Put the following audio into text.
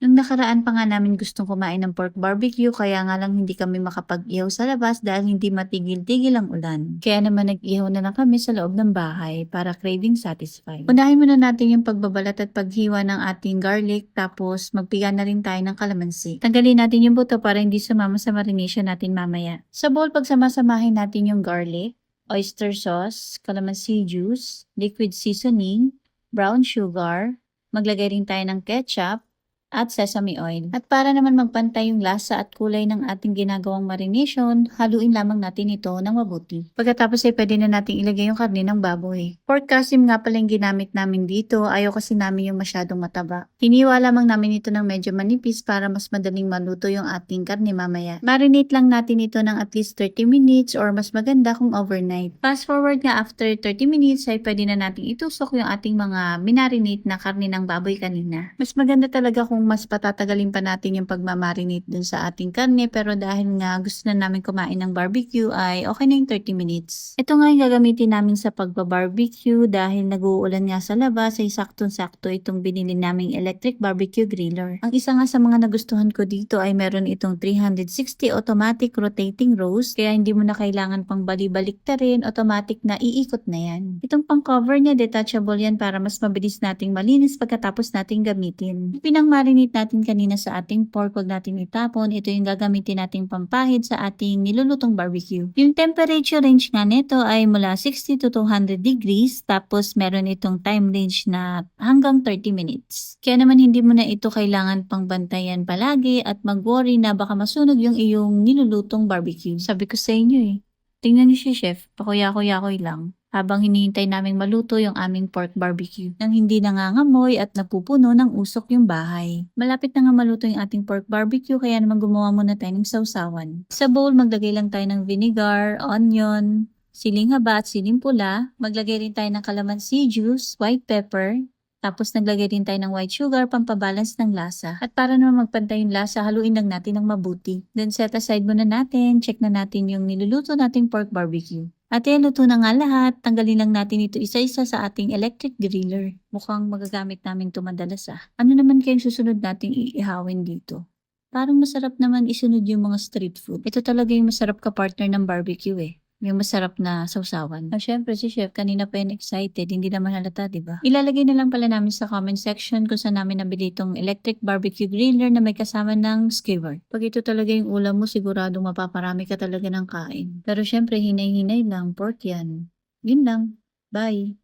Nung nakaraan pa nga namin gustong kumain ng pork barbecue kaya nga lang hindi kami makapag-ihaw sa labas dahil hindi matigil-tigil ang ulan. Kaya naman nag-ihaw na lang kami sa loob ng bahay para craving satisfied. Unahin muna natin yung pagbabalat at paghiwa ng ating garlic tapos magpiga na rin tayo ng kalamansi. Tanggalin natin yung buto para hindi sumama sa marination natin mamaya. Sa bowl pagsamasamahin natin yung garlic, oyster sauce, calamansi juice, liquid seasoning, brown sugar, maglagay rin tayo ng ketchup, at sesame oil. At para naman magpantay yung lasa at kulay ng ating ginagawang marination, haluin lamang natin ito ng mabuti. Pagkatapos ay pwede na natin ilagay yung karne ng baboy. Pork kasim nga pala yung ginamit namin dito, ayaw kasi namin yung masyadong mataba. Hiniwa lamang namin ito ng medyo manipis para mas madaling maluto yung ating karne mamaya. Marinate lang natin ito ng at least 30 minutes or mas maganda kung overnight. Fast forward nga after 30 minutes ay pwede na natin itusok yung ating mga minarinate na karne ng baboy kanina. Mas maganda talaga kung mas patatagalin pa natin yung pagmamarinate dun sa ating karne pero dahil nga gusto na namin kumain ng barbecue ay okay na yung 30 minutes. Ito nga yung gagamitin namin sa pagbabarbecue dahil nag-uulan nga sa labas ay saktong-sakto itong binili naming electric barbecue griller. Ang isa nga sa mga nagustuhan ko dito ay meron itong 360 automatic rotating roast kaya hindi mo na kailangan pang bali-balik ta rin, automatic na iikot na yan. Itong pang cover niya detachable yan para mas mabilis nating malinis pagkatapos nating gamitin. Pinang-marinate natin kanina sa ating pork, wag natin itapon. Ito yung gagamitin nating pampahid sa ating nilulutong barbecue. Yung temperature range nga nito ay mula 60 to 200 degrees tapos meron itong time range na hanggang 30 minutes. Kaya naman hindi mo na ito kailangan pang bantayan palagi at mag-worry na baka masunog yung iyong nilulutong barbecue. Sabi ko sa inyo tingnan niyo si chef, pakuya-kuya-kuy lang. Habang hinihintay naming maluto yung aming pork barbecue nang hindi nangangamoy at napupuno ng usok yung bahay. Malapit na nga maluto yung ating pork barbecue kaya naman gumawa muna tayo ng sausawan. Sa bowl maglagay lang tayo ng vinegar, onion, siling haba at siling pula. Maglagay rin tayo ng calamansi juice, white pepper, tapos naglagay din tayo ng white sugar pampabalance ng lasa. At para naman magpantay yung lasa, haluin lang natin ng mabuti. Then set aside muna natin, check na natin yung niluluto nating pork barbecue. At yan, luto na nga lahat. Tanggalin lang natin ito isa-isa sa ating electric griller. Mukhang magagamit namin ito madalas Ano naman kayong susunod nating iihawin dito? Parang masarap naman isunod yung mga street food. Ito talaga yung masarap ka partner ng barbecue Yung masarap na sausawan. Syempre si chef kanina pa yan excited, hindi naman halata, diba? Ilalagay na lang pala namin sa comment section kung saan namin nabili itong electric barbecue griller na may kasama ng skewer. Pag ito talaga yung ulam mo, siguradong mapaparami ka talaga ng kain. Pero syempre, hinay-hinay lang, pork yan. Yun lang. Bye!